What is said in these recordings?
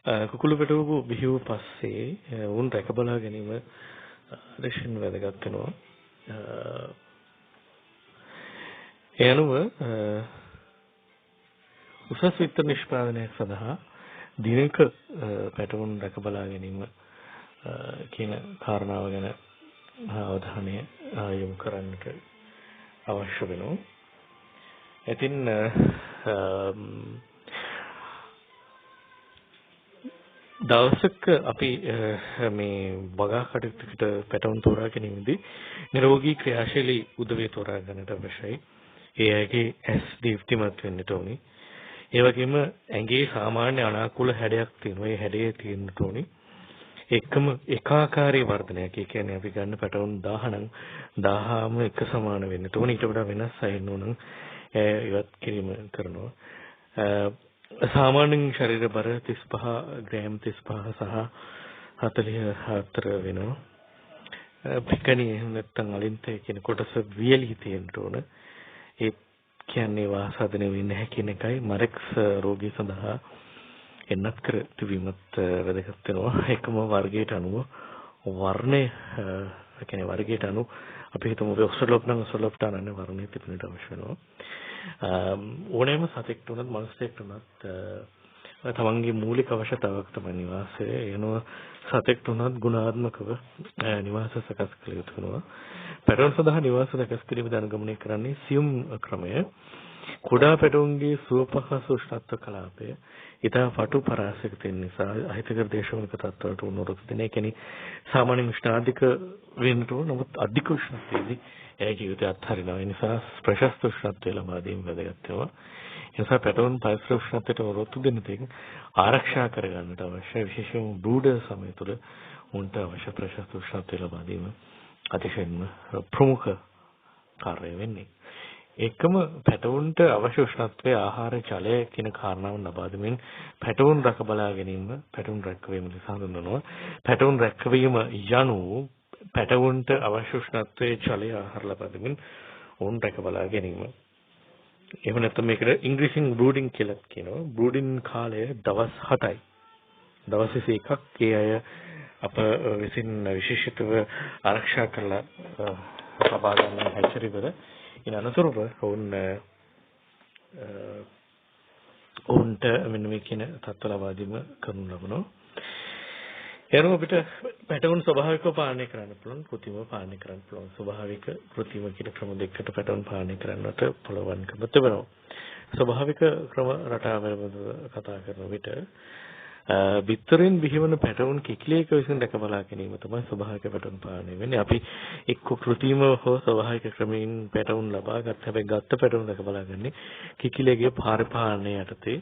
කුකුළු පැටවකු බිහි වූ පස්සේ වුන් රැක බලා ගැනීම අතිශයින් වැදගත් වෙනවා. ඒ අනුව උසස් විත්තර නිෂ්පාදනයක් සඳහා දිනක පැටවුන් රැක බලා ගැනීම කියන කාරණාව ගැන අවධානය යොමු කරන්නට අවශ්‍ය වෙනවා. ඉතින් දවසක අපි මේ වගා කටයුත්තකට පැටවුන් තෝරා ගැනීමේදී නිරෝගී ක්‍රියාශීලී උදවිය තෝරා ගන්නට අවශ්‍යයි. ඒ අයගේ ඇස් දීප්තිමත් වෙන්නට ඕනි. ඒ වගේම ඇඟේ සාමාන්‍ය අනාකූල හැඩයක් තියෙනවා. ඒ හැඩය තියෙන්නට ඕනි. එකම ඒකාකාරී වර්ධනයක්. ඒ කියන්නේ අපි ගන්න පැටවුන් 1000 නම් 1000ම එක සමාන වෙන්න ඕනේ. ඊට වඩා වෙනස් අයින් ඕන ඉවත් කිරීම කරනවා. සාමාන්‍යයෙන් ශරීර බර 35 ග්‍රෑම් 35 සහ 44 වෙනවා. පිකණි එහෙම නැත්නම් අලින්තය කියන කොටස වියලි තියෙන්න ඕන. ඒ කියන්නේ වාසාදනය වෙන්නේ නැහැ කියන එකයි මරෙක්ස් රෝගී සඳහා එන්නත් කර තිබීමත් වැදගත් වෙනවා. එකම වර්ගයට අනුව වර්ණය කියන්නේ වර්ගයට අනුව අපි හිතමු ඔක්සලොප් නම් ඔක්සලොප්ට අනන්‍ය වර්ණය තිබෙන්නට අවශ්‍ය වෙනවා. ඕනෑම සතෙක්ට උනත් මනුස්සයෙක්ට උනත් තමන්ගේ මූලික අවශ්‍යතාවයක් තමයි නිවාසය. එනවා සතෙක්ට උනත් ගුණාත්මකව නිවාස සකස් කළ යුතු වෙනවා. පැටවුන් සඳහා නිවාස සකස් කිරීමේදී අනුගමනය කරන්නේ සියුම් ක්‍රමය. කුඩා පැටවුන්ගේ සුවපහසු උෂ්ණත්ව කලාපය ඉතා පටු පරාසයක තියෙන නිසා අහිතකර දේශගුණික තත්ත්වවලට උණුරුත් දෙන. ඒ කියන්නේ සාමාන්‍ය උෂ්ණාධික වෙන්න ඕන. නමුත් අධික උෂ්ණත්වයේදී ඒ ජීවිතය අත්හරිනවා. ඒ නිසා ප්‍රශස්ත උෂ්ණත්වය ලබා දීම වැදගත් වෙනවා. ඒ නිසා පැටවුන් පරිසර උෂ්ණත්වයට උණුරුත් දෙන තෙක් ආරක්ෂා කරගන්නට අවශ්‍ය විශේෂයෙන් බ්‍රූඩර් සමය තුළ උන්ට අවශ්‍ය ප්‍රශස්ත උෂ්ණත්වය ලබා දීම අතිශයින්ම ප්‍රමුඛ කාර්යය වෙන්නේ. එකම පැටවුන්ට අවශ්‍ය උෂ්ණත්වයේ ආහාර ජලය කියන කාරණාවන් ලබා දෙමින් පැටවුන් රැක බලා ගැනීම පැටවුන් රැකවීම ලෙස හඳුන්වනවා. පැටවුන් රැකවීම යනු පැටවුන්ට අවශ්‍ය උෂ්ණත්වයේ ජලය ආහාර ලබා දෙමින් ඔවුන් රැක බලා ගැනීම. එහෙම නැත්නම් මේකට ඉංග්‍රීසියෙන් බ්‍රූඩින් කියලා කියනවා. බ්‍රූඩින් කාලය දවස් 7යි. දවස් 21ක් ඒ අය අප විසින් විශේෂිතව ආරක්ෂා කරලා ලබා ගන්න හැචරිවල ඉන් අනතුරුව ඔවුන්ට මෙන්න මේ කියන තත්ත්ව ලබා දීම කරනු ලබනවා. එනවා අපිට පැටවුන් ස්වභාවිකව පාලනය කරන්න පුළුවන්, කෘත්‍රිමව පාලනය කරන්න පුළුවන්. ස්වභාවික කෘත්‍රිම කියන ක්‍රම දෙකකට පැටවුන් පාලනය කරන්නට පුළුවන්කම තිබෙනවා. ස්වභාවික ක්‍රම රටාව කතා කරන විට බිත්තරෙන් බිහිවන පැටවුන් කිකිලියක විසින් දැක බලා ගැනීම තමයි ස්වභාවික පැටවුන් පාලනය වෙන්නේ. අපි එක්ක කෘත්‍රිමව හෝ ස්වභාවික ක්‍රමයෙන් පැටවුන් ලබා ගන්න. හැබැයි ගත්ත පැටවුන් දැක බලා ගන්නේ කිකිලියගේ පරිපාලනය යටතේ.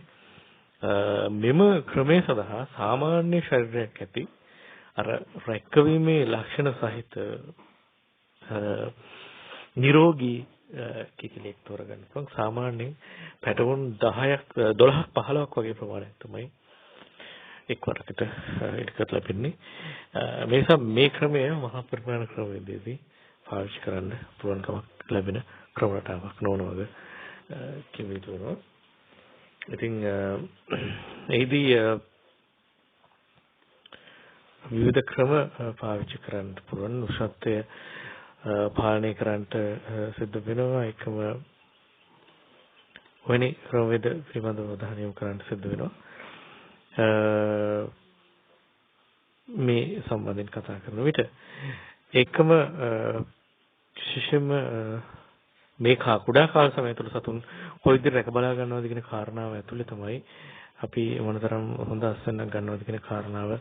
මෙම ක්‍රමය සඳහා සාමාන්‍ය ශරීරයක් ඇති අර රැකවීමේ ලක්ෂණ සහිත නිරෝගී කිකිලියෙක් තෝරගන්න පුළුවන්. සාමාන්‍යයෙන් පැටවුන් 10ක් 12ක් 15ක් වගේ ප්‍රමාණයක් තමයි එක්වරකට ඉදිරියට ලැබෙන්නේ. මේ නිසා මේ ක්‍රමය මහා පරිමාණ ක්‍රමයේදී පාවිච්චි කරන්න පුළුවන්කමක් ලැබෙන ක්‍රම රටාවක් නොවන වගේ කියවිතුනවා. ඉතින් එහිදී විවිධ ක්‍රම පාවිච්චි කරන්න පුළුවන්. උෂ්ණත්වය පාලනය කරන්නට සිද්ධ වෙනවා. එකම වෙනි ක්‍රමවේද පිළිබඳව අවධානය යොමු කරන්න සිද්ධ වෙනවා. මේ සම්බන්ධයෙන් කතා කරන විට එකම විශේෂයෙන්ම මේ කුඩා කාල සමය තුළ සතුන් කොයි විදිහට රැක බලා ගන්නවද කියන කාරණාව ඇතුළේ තමයි අපි මොනතරම් හොඳ අස්වැන්නක් ගන්නවද කියන කාරණාව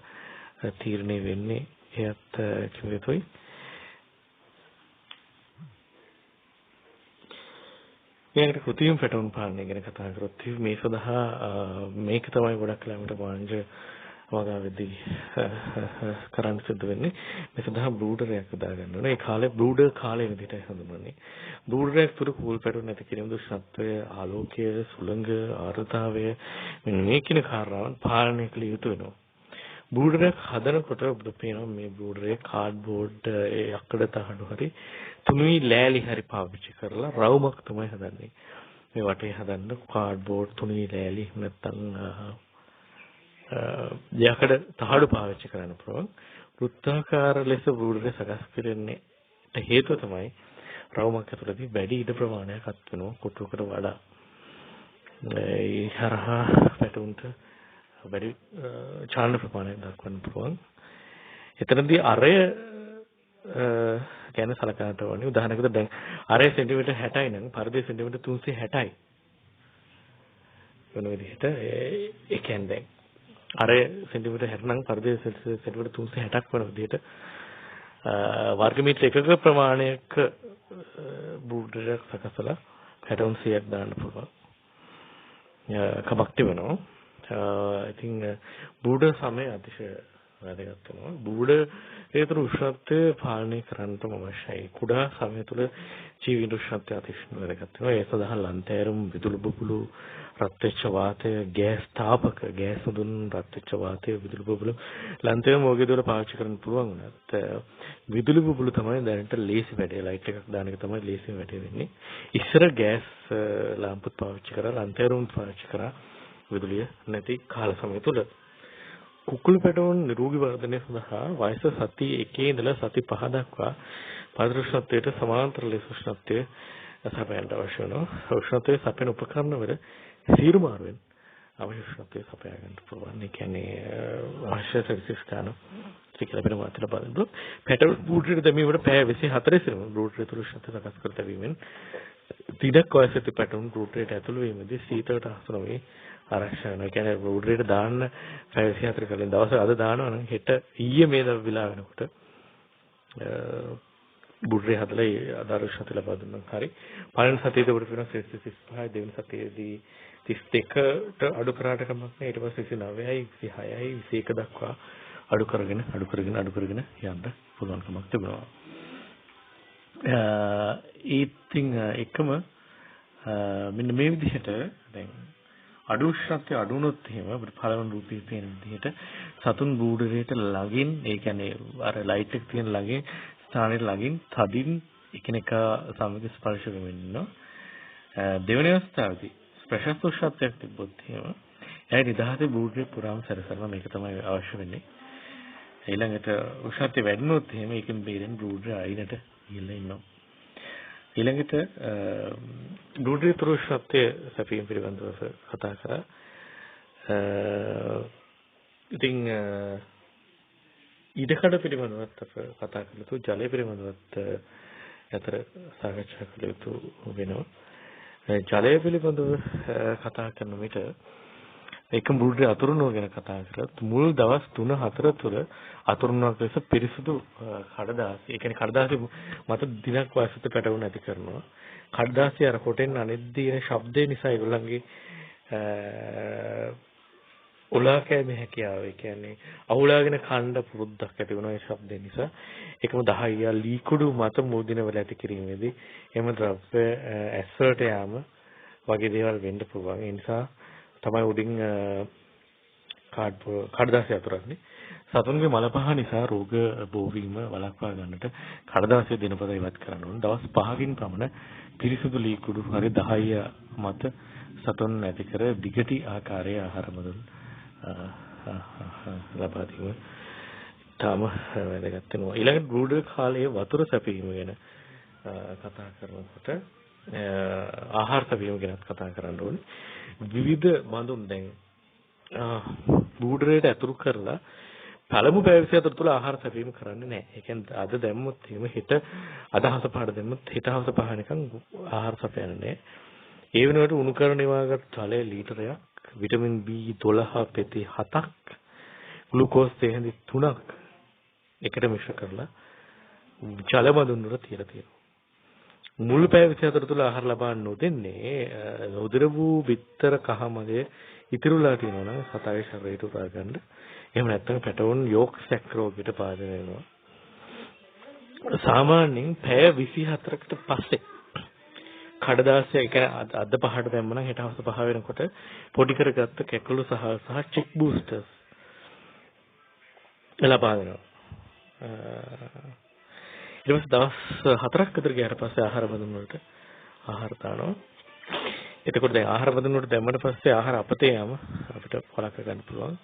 තීරණය වෙන්නේ. එයත් කිව යුතුයි. ඊළඟට කෘත්‍රිම පැටවුන් පාලනය ගැන කතා කරොත් මේ සඳහා මේක තමයි ගොඩක් ළමයට වාංජ වගාවෙදී කරන්න සිද්ධ වෙන්නේ. මේ සඳහා බ්‍රූඩරයක් යොදා ගන්න ඕනේ. ඒ කාලේ බ්‍රූඩර් කාලය විදිහටයි හඳුන්වන්නේ. බ්‍රූඩරයක් තුර කුල් පැටවුන් නැති කිරීම දුෂ්ණත්වය, ආලෝකය, සුළඟ, ආර්ද්‍රතාවය මෙන්න මේ කියන කාරණාවන් පාලනය කළ යුතු වෙනවා. බ්‍රූඩරයක් හදනකොට ඔබට පේනවා මේ බ්‍රූඩරේ කාඩ්බෝඩ් යකඩ තහඩු හරි තුනී ලෑලි හරි පාවිච්චි කරලා රවුමක් තමයි හදන්නේ. මේ වටේ හදන්න කාඩ්බෝඩ් තුනී ලෑලි නැත්තම් යකඩ තහඩු පාවිච්චි කරන්න පුළුවන්. වෘත්තාකාර ලෙස බූඩරේ සකස් කරන්නේ හේතුව තමයි රවුමක් ඇතුළතදී වැඩි ඉඩ ප්‍රමාණයක් අත් වෙනවා කොටුවකට වඩා. ඒ හරහා පැටුන්ට වැඩි චලන ප්‍රමාණයක් දක්වන්න පුළුවන්. එතනදී අරය ගැන සලකන්නට ඕනේ. උදාහරණයකට දැන් අරය සෙන්ටිමීටර් 60යි නම් පරිධිය සෙන්ටිමීටර් 360යි. වෙන විදිහට ඒ කියන්නේ දැන් අරය සෙන්ටිමීටර් 60 නම් පරිධිය සෙන්ටිමීටර් 360ක් වෙන විදිහට වර්ග මීටර එකක ප්‍රමාණයක බූඩරයක් සකසලා පැටර්න් 100ක් දාන්න පුළුවන්. කමක් තිබෙනවා. ඉතින් බූඩර් සමය අතිශය වැදගත් වෙනවා. බූඩර් ඒතර උෂ්ණත්වය පාලනය කරන්න අවශ්‍යයි. කුඩා සමය තුළ ජීවීන් උෂ්ණත්වය අතිශය වැදගත් වෙනවා. ඒ සඳහා ලන්තෑරුම්, විදුලි බුබුලු, රත් වෙච්ච වාතය, ගෑස් තාපක, ගෑස් උදුන්, රත් වෙච්ච වාතය, විදුලි බුබුලු ලන්තෑරුම් වගේ දේවල් පාවිච්චි කරන්න පුළුවන් වුණත් විදුලි බුබුලු තමයි දැනට ලේසි වැඩේ. ලයිට් එකක් දාන එක තමයි ලේසිම වැඩේ වෙන්නේ. ඉස්සර ගෑස් ලාම්පුත් පාවිච්චි කරා, ලන්තෑරුම් පාවිච්චි කරා විදුලිය නැති කාල සමය තුළ. කුකුළු පැටවුන් නිරෝගී වර්ධනය සඳහා වයස සති 1 ඉඳලා සති 5 දක්වා පරිසර උෂ්ණත්වයට සමාන්තර ලෙස උෂ්ණත්වය සපයන්න අවශ්‍ය වෙනවා. උෂ්ණත්වය සපයන උපකරණ වල සීරු මාරුවෙන් අවශ්‍ය උෂ්ණත්වය සපයා ගන්න පුළුවන්. ඒ කියන්නේ අවශ්‍ය සෙල්සියස් ගන්න කියලා වෙන මාතෘ බලන්න. පැටවුන් බූඩරේ දැමීමට පැය 24 සිට බූඩරේ තුල උෂ්ණත්වය සකස් කර තැබීමෙන් දිනක් වයසට පැටවුන් බූඩරේට ඇතුළු වීමේදී සීතලට හසු නොවේ ආරක්ෂා වෙනවා. ඒ කියන්නේ බූඩරේට දාන්න පැය 24 කලින් දවසේ අද දානවා නම් හෙට ඊයේ මේ වෙලා වෙනකොට බූඩරේ හදලා ආධාර උෂ්ණත්වය ලබා දුන්නා. හරි. පළවෙනි සතියේදී උඩ වෙන සෙල්සියස් 35යි, දෙවෙනි සතියේදී 32ට අඩු කරාට කමක් නැහැ. ඊට පස්සේ 29යි, 26යි, 21 දක්වා අඩු කරගෙන යන්න පුළුවන්කමක් තිබෙනවා. ඉතින් එකම මෙන්න මේ විදිහට දැන් අඩු උෂ්ණත්වය අඩු වුණොත් එහෙම අපිට පළවෙනි රූපයේ පේන විදිහට සතුන් බූඩරේට ළඟින් ඒ කියන්නේ අර ලයිට් එක තියෙන ළඟින් ස්ථානෙට ළඟින් තදින් එකිනෙකා සමග ස්පර්ශ වෙමින් ඉන්නවා. දෙවෙනි අවස්ථාවේදී ප්‍රශස්ත උෂ්ණත්වයක් තිබ්බොත් එහෙම එයා නිදහසේ බූඩරේ පුරාම සැරසනවා. මේක තමයි අවශ්‍ය වෙන්නේ. ඊළඟට උෂ්ණත්වය වැඩි වුණොත් එහෙම ඒකෙන් බේරෙන්න බූඩරේ අයිනට ගිහලා ඉන්නවා. ඊළඟට බූඩරේ තුරු උෂ්ණත්වය සැපීම පිළිබඳව කතා කරා. ඉතින් ඉඩකඩ පිළිබඳවත් අප කතා කළා. ජලය පිළිබඳවත් අතර සාකච්ඡා කළ යුතු වෙනවා. ජලය පිළිබඳව කතා කරන විට එක බූඩරේ අතුරුණුව ගැන කතා කරලා මුල් දවස් 3-4 තුළ අතුරුණුවක් ලෙස පිරිසුදු කඩදාසි, ඒ කියන්නේ කඩදාසි මත දිනක් වාසිත පැටවුන ඇති කරනවා. කඩදාසි අර හොටෙන් අනෙද්දී එන ශබ්දේ නිසා ඒගොල්ලන්ගේ උලා කෑමේ හැකියාව, ඒ කියන්නේ අහුලාගෙන කණ්ඩ පුරුද්දක් ඇති වෙනවා ඒ ශබ්දේ නිසා. ඒකම 10 ලීකුඩු මත මුදිනවල ඇති කිරීමේදී එම ද්‍රව්‍ය ඇස්වලට යාම වගේ දේවල් වෙන්න පුළුවන්. ඒ නිසා තමයි උඩින් කඩදාසිය අතුරන්නේ. සතුන්ගේ මල පහ නිසා රෝග බෝවීම වළක්වා ගන්නට කඩදාසිය දිනපතා ඉවත් කරන්න ඕන. දවස් 5කින් පමණ පිරිසිදු ලීකුඩු හරි 10 මත සතුන් ඇති කර දිගටි ආකාරයේ ආහාර මුදුන් ලබා දීම තම වැදගත් වෙනවා. ඊළඟ බූඩර් කාලයේ වතුර සැපීම ගැන කතා කරනකොට ආහාර සැපීම ගැන කතා කරන්න ඕනේ. විවිධ බඳුන් දැන් බූඩරේට ඇතුළු කරලා පළමු පැය 24 තුළ ආහාර සැපීම කරන්නේ නැහැ. ඒ කියන්නේ අද දැම්මොත් එහෙම හෙට අදහස පහට දැම්මොත් හෙට හවස පහ නිකන් ආහාර සැපයන්නේ නැහැ. ඒ වෙනුවට උණු කරන ඒවාගත් ජලය ලීටරයක්, විටමින් B12 පෙති 7ක්, ග්ලූකෝස් තෙහෙඳි 3ක් එකට මිශ්‍ර කරලා ජල බඳුන් වල තියලා තියෙනවා. මුල් පැය 24 තුළ ආහාර ලබා නොදෙන්නේ උදර වූ බිත්තර කහ මදේ ඉතිරුලා තියෙනවා නම් සතාගේ ශරීරයට උරා ගන්න. එහෙම නැත්නම් පැටවුන් යෝක් සැක් රෝගයට පාදනය වෙනවා. සාමාන්‍යයෙන් පැය 24කට පස්සේ කඩදාසිය එක අද පහට දැම්මම හෙට හවස 5 වෙනකොට පොඩි කරගත්ත කැකුළු සහ චෙක් බූස්ටර්ස් ලබා දෙනවා. ඊට පස්සේ දවස් 4ක් විතර ගියාට පස්සේ ආහාර බඳුන් වලට ආහාර දානවා. එතකොට දැන් ආහාර බඳුන් වලට දැම්මට පස්සේ ආහාර අපතේ යම අපිට වළක්ව ගන්න පුළුවන්.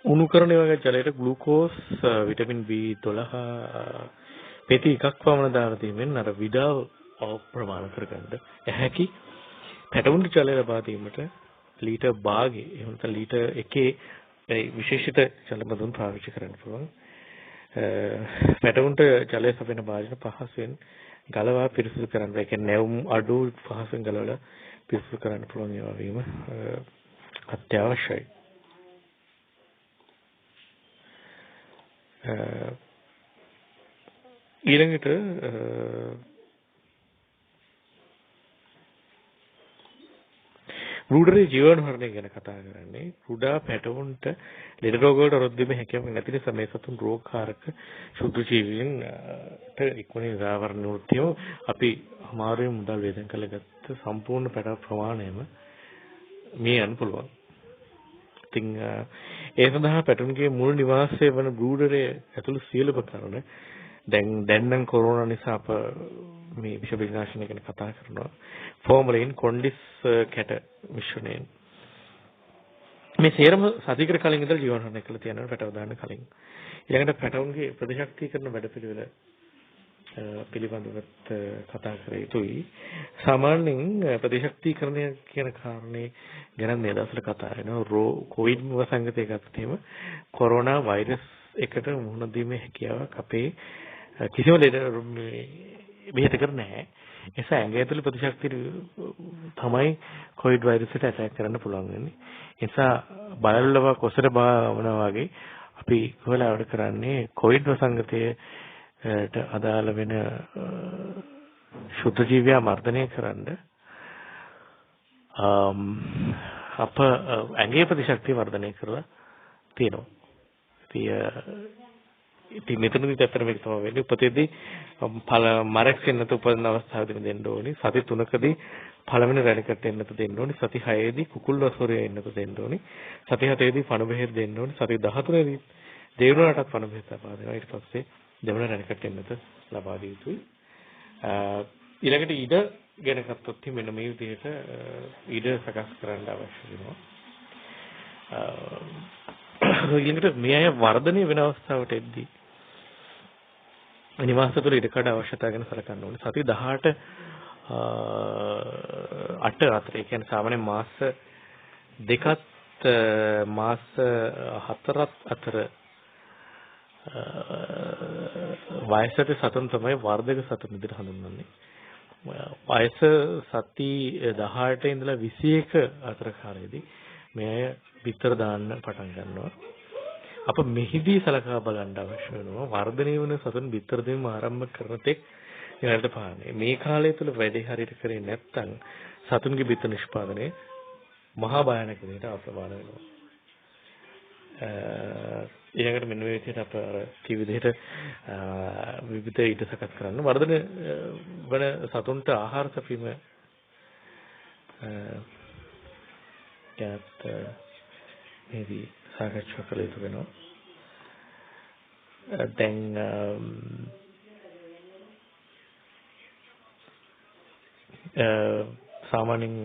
උණු කරන වගේ ජලයට ග්ලූකෝස් විටමින් B12 පෙති එකක් පමණ දාලා දීමෙන් අර විඩාව ප්‍රමාණ කරගන්න හැකි පැටවුන් ජලය ලබා දීමට ලීටර් භාගේ එහෙම නැත්නම් ලීටර් එකේ විශේෂිත ජල බඳුන් පාවිච්චි කරන්න පුළුවන්. පැටවුන්ට ජලය සපයන භාජන පහසුවෙන් ගලවා පිරිසිදු කරන්න. ඒ කියන්නේ නැවුම් අඩු පහසුවෙන් ගලවලා පිරිසිදු කරන්න පුළුවන් ඒවා වීම අත්‍යවශ්‍යයි. ඊළඟට රූඩරේ ජීවනහරණය ගැන කතා කරන්නේ. රුඩා පැටවුන්ට ලෙඩ රෝග වලට රොත් දෙීමේ හැකියාවක් නැති නිසා මේ සතුන් රෝගකාරක ශුද්ධ ජීවීන් ඉක්මනින් නිරාවරණය වෘත්තිය අපි අමාරුවෙන් මුදල් වේදන් කරගත්ත සම්පූර්ණ පැටව ප්‍රමාණයම මේ යන්න පුළුවන්. ඉතින් ඒ සඳහා පැටවුන්ගේ මුල් නිවාසය වන බ්‍රූඩරේ ඇතුළු සියලුම කරුණ දැන් නම් කොරෝනා නිසා අප මේ විෂ විනාශනය ගැන කතා කරනවා. ෆෝමලින් කොන්ඩිස් කැට මිශ්‍රණයෙන් මේ සේරම සතිකර කලින් ඉඳලා ජීවනහරණය කළ තියෙනවා පැටව දාන්න කලින්. ඊළඟට පැටවුන්ගේ ප්‍රතිශක්තිකරණ වැඩපිළිවෙල පිළිබඳවත් කතා කර යුතුයි. සාමාන්‍යයෙන් ප්‍රතිශක්තිකරණය කියන කාරණේ ගැන මේ දවස්වල කතා වෙනවා. කොවිඩ් වසංගතය ගත්තේම කොරෝනා වෛරස් එකට මුහුණ දීමේ හැකියාවක් අපේ කිසිම ලෙඩ බෙහෙත කර නැහැ. ඒ නිසා ඇඟ ඇතුළේ ප්‍රතිශක්තිය තමයි කොවිඩ් වෛරසයට ඇටැක් කරන්න පුළුවන් වෙන්නේ. ඒ නිසා බලලව කොසර බාවනවා වගේ අපි කොහොමද වැඩ කරන්නේ කොවිඩ් වසංගතයට අදාළ වෙන ශුද්ධ ජීවියා මර්ධනය කරන්න අප ඇඟේ ප්‍රතිශක්තිය වර්ධනය කරලා තියෙනවා. ඉතින් මෙතනදී ඇත්තට මේක තමයි වෙන්නේ. උපතේදී මරෙක් වෙන්නත උපදින අවස්ථාවේදී දෙන්න ඕනි. සති 3කදී පළවෙනි රැලිකට එන්නත දෙන්න ඕනි. සති 6ේදී කුකුල් වසරේ එන්නත දෙන්න ඕනි. සති 7ේදී පණ බෙහෙත් දෙන්න ඕනි. සති 13ේදී දේවනාටත් පණ බෙහෙත් ලබා දෙනවා. ඊට පස්සේ දෙවන රැලිකට එන්නත ලබා දිය යුතුයි. ඊළඟට ඉඩ ගැන ගත්තොත් මෙන්න මේ විදිහට ඉඩ සකස් කරන්න අවශ්‍ය වෙනවා. ඊළඟට මේ අය වර්ධනය වෙන අවස්ථාවට එද්දී නිවාස තුළ ඉඩකඩ අවශ්‍යතාව ගැන සලකන්න ඕනේ. සති 18 8 අතර ඒ කියන්නේ සාමාන්‍ය මාස 2ත් මාස 4ත් අතර වයසට සතුන් තමයි වර්ධක සතුන් විදිහට හඳුන්වන්නේ. වයස සති 18 ඉඳලා 21 අතර කාලයේදී මේ අය පිටර දාන්න පටන් ගන්නවා. අප මෙහිදී සලකා බලන්න අවශ්‍ය වෙනවා වර්ධනය වෙන සතුන් පිටර දෙීම ආරම්භ කරන තෙක් ඊළඟට පාන්නේ. මේ කාලය තුල වැඩේ හරියට කරේ නැත්නම් සතුන්ගේ පිටර නිෂ්පාදනය මහා භයානක විදිහට අප්‍රමාණ වෙනවා. ඊළඟට මෙන්න මේ විදිහට අප කී විදිහට විවිධ ඊට සකස් කරන්න වර්ධන වන සතුන්ට ආහාර සැපීම ගැත් මේදී සාකච්ඡා කළ යුතු වෙනවා. දැන් සාමාන්‍යයෙන්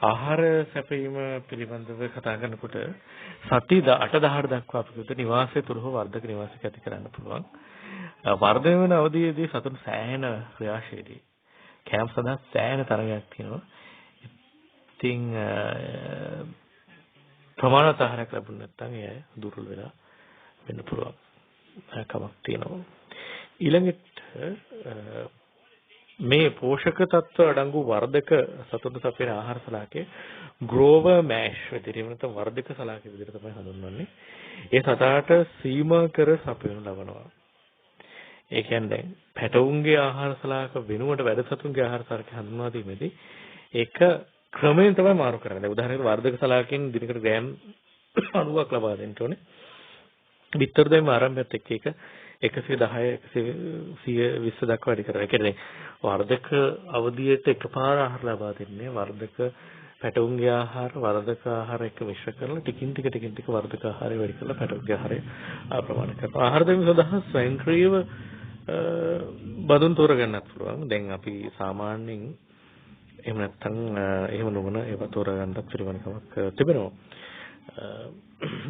ආහාර සැපීම පිළිබඳව කතා කරනකොට සති 8-10 දක්වා අපිට නිවාසය තුළ හෝ වර්ධක නිවාසයක ඇති කරන්න පුළුවන්. වර්ධනය වෙන අවධියේදී සතුන් සෑහෙන ක්‍රියාශීලී. කැම්ප් සඳහා සෑහෙන තරගයක් තියෙනවා. ඉතින් ප්‍රමාණවත් ආහාරයක් ලැබුණ නැත්නම් ඒ දුර්වල වෙලා වෙන්න පුළුවන්. කමක් තියෙනවා. ඊළඟට මේ පෝෂක තත්ත්ව අඩංගු වර්ධක සතුන්ට සපයන ආහාර සලාකේ ග්‍රෝවර් මෑෂ් විදිහට නැත්නම් වර්ධක සලාකේ විදිහට තමයි හඳුන්වන්නේ. ඒ සතාට සීමා කර සපයනු ලබනවා. ඒ කියන්නේ දැන් පැටවුන්ගේ ආහාර සලාක වෙනුවට වැඩ සතුන්ගේ ආහාර සලාක හඳුන්වා දීමේදී ඒක ක්‍රමයෙන් තමයි මාරු කරන්නේ. දැන් උදාහරණයකට වර්ධක සලාකෙන් දිනකට ග්‍රෑම් 90ක් ලබා දෙන්න ඕනේ. විතර දෙම ආරම්භයත් එක්ක ඒක 110 120 දක්වා වැඩි කරනවා. ඒ කියන්නේ වර්ධක අවධියට එකපාර ආහාර ලබා දෙන්නේ වර්ධක පැටවුන්ගේ ආහාර වර්ධක ආහාර එක්ක මිශ්‍ර කරලා ටිකින් ටික වර්ධක ආහාරය වැඩි කරලා පැටවුන්ගේ ආහාරය ප්‍රමාණ කරනවා. ආහාර දෙම සඳහා ස්වයංක්‍රීයව බඳුන් තෝරගන්නත් පුළුවන්. දැන් අපි සාමාන්‍යයෙන් එහෙම නැත්නම් එහෙම නොවන ඒවා තෝරගන්නත් පිළිවන්කමක් තිබෙනවා.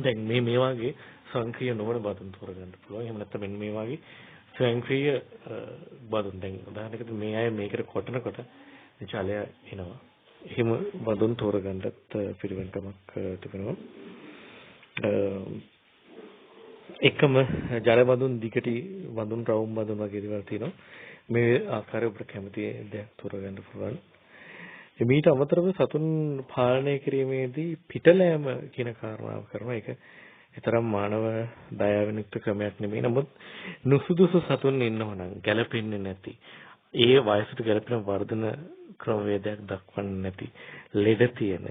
දැන් මේ වගේ සංක්‍රීය නොවන බඳුන් තෝරගන්න පුළුවන්. එහෙම නැත්නම් මෙන්න මේ වගේ ස්වයංක්‍රීය බඳුන්. දැන් උදාහරණයකට මේ අය මේකට කොටනකොට ජලය එනවා. එහෙම බඳුන් තෝරගන්නත් පිළිවෙලකමක් තිබෙනවා. එකම ජල බඳුන් දිගටි බඳුන් රවුම් බඳුන් වගේ දේවල් තියෙනවා. මේ ආකාරය ඔබට කැමති දෙයක් තෝරගන්න පුළුවන්. මීට අමතරව සතුන් පාලනය කිරීමේදී පිටලෑම කියන කාරණාව කරනවා. ඒක ඒතරම් මානව දයාවෙන් යුක්ත ක්‍රමයක් නෙමෙයි. නමුත් නුසුදුසු සතුන් ඉන්නවනම් ගැළපෙන්නේ නැති, ඒ වයසට ගැළපෙන වර්ධන ක්‍රමවේදයක් දක්වන්නේ නැති, ලෙඩ තියෙන,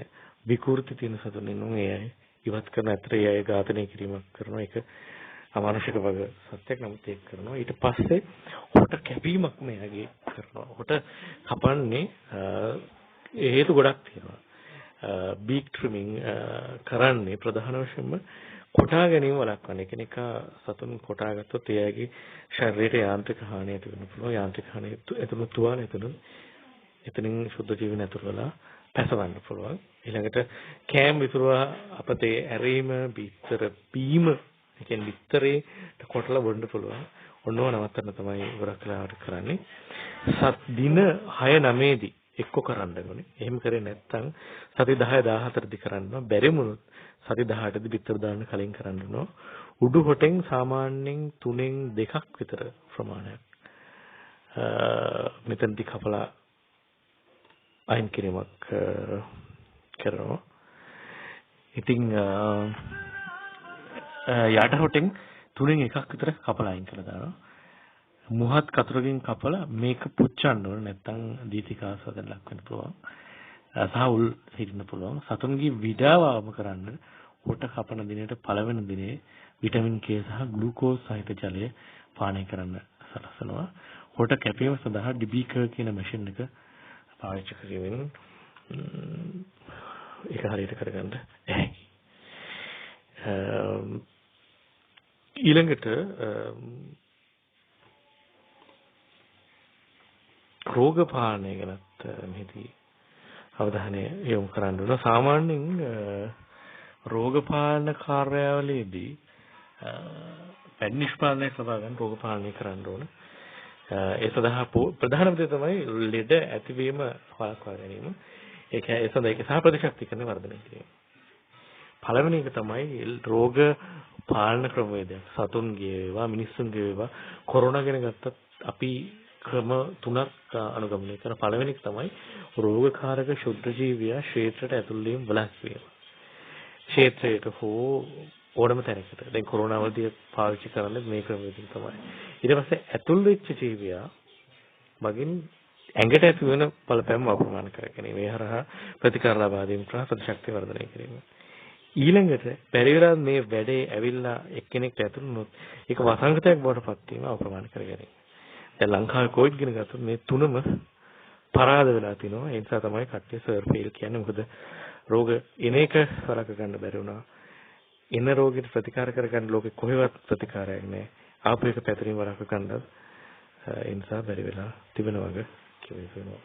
විකෘති තියෙන සතුන් ඉන්නවා. ඒ අය ඉවත් කරන අතර ඒ අය ඝාතනය කිරීමක් කරනවා. ඒක අමානුෂික වගේ සත්‍යයක්. නමුත් ඒක කරනවා. ඊට පස්සේ හොට කැපීමක් මෙයාගේ කරනවා. හොට කපන්නේ හේතු ගොඩක් තියෙනවා. බීක් ට්‍රිමිං කරන්නේ ප්‍රධාන වශයෙන්ම කොටා ගැනීම වළක්වන්න. එකිනෙක සතුන් කොටා ගත්තොත් එයාගේ ශරීරයට යාන්ත්‍රික හානිය ඇති වෙන්න පුළුවන්. යාන්ත්‍රික හානිය එතන තුවාල එතනින් ශුද්ධ ජීවන ඇතුළු වෙලා පැසවන්න පුළුවන්. ඊළඟට කෑම විතුරුවා අපතේ ඇරීම, බිත්තර බීම, ඒ කියන්නේ බිත්තරේ කොටලා බොන්න පුළුවන්. ඔන්නව නවත්තන්න තමයි ගොඩක් වෙලාවට කරන්නේ. දින 6-9 දී එක්ක කරන්න ඕනේ. එහෙම කරේ නැත්නම් සති 10-14 දී කරන්න බැරි වුණොත් සති 18 දී බිත්තර දාන්න කලින් කරන්න ඕන. උඩු හොටෙන් සාමාන්‍යයෙන් 3න් 2ක් විතර ප්‍රමාණයක් මෙතනදී කපලා අයින් කිරීමක් කරනවා. ඉතින් යට හොටෙන් 3න් 1ක් විතර කපලා අයින් කරලා දානවා. මුහත් කතුරකින් කපලා මේක පුච්චන්න ඕන. නැත්නම් දීතිකාසවද ලක් වෙන්න පුළුවන්. සහ උල් හිටින්න පුළුවන්. සතුන්ගේ විඩාව අවම කරන්න හොට කපන දිනේට පළවෙනි දිනේ විටමින් K සහ ග්ලූකෝස් සහිත ජලය පානය කරන්න සලසනවා. හොට කැපීම සඳහා ඩිබීකර් කියන මැෂින් එක පාවිච්චි කරමින් ඒක හරියට කරගන්න හැකියි. ඊළඟට රෝග පාලනය ගැනත් මෙහිදී අවධානය යොමු කරන්න ඕන. සාමාන්‍යයෙන් රෝග පාලන කාර්යාවලයේදී වැඩි නිෂ්පාදනයක් ලබා ගන්න රෝග පාලනය කරන්න ඕන. ඒ සඳහා ප්‍රධානම දේ තමයි ලෙඩ ඇතිවීම වළක්වා ගැනීම. ඒක සඳහා ඒක සහ ප්‍රතිශක්තිකරණය වර්ධනය කිරීම. පළවෙනි එක තමයි රෝග පාලන ක්‍රමවේදයක්. සතුන්ගේ වේවා මිනිස්සුන්ගේ වේවා කොරෝනා ගැන ගත්තත් අපි ක්‍රම 3ක් අනුගමනය කරන. පළවෙනි එක තමයි රෝගකාරක ශුද්ධ ජීවියා ක්ෂේත්‍රයට ඇතුල් වීම වළක්වීම. ක්ෂේත්‍රයට හෝ ඕනම තැනකට. දැන් කොරෝනා වලදී පාවිච්චි කරන්නේ මේ ක්‍රමවේදයෙන් තමයි. ඊට පස්සේ ඇතුල් වෙච්ච ජීවියා මගින් ඇඟට ඇති වෙන බලපෑම අප්‍රමාණ කර ගැනීම. ඒ හරහා ප්‍රතිකාර ලබා දීම සහ ප්‍රතිශක්තිය වර්ධනය කිරීම. ඊළඟට බැරි වෙලා මේ වැඩේ ඇවිල්ලා එක්කෙනෙක්ට ඇතුල් වුණොත් ඒක වසංගතයක් බවට පත් වීම අප්‍රමාණ කර ගැනීම. දැන් ලංකාවේ කොවිඩ් ගැන ගත්තොත් මේ තුනම පරාද වෙලා තිනවා. ඒ නිසා තමයි කට්ටිය සර් ෆේල් කියන්නේ. මොකද රෝග එන එක වළක්ව ගන්න බැරි වුණා. එන රෝගෙට ප්‍රතිකාර කරගන්න ලෝකෙ කොහෙවත් ප්‍රතිකාරයක් නැහැ. ආපු එක පැතරින් වළක්ව ගන්නත් ඒ නිසා බැරි වෙලා තිබෙනවා වගේ කියවෙනවා.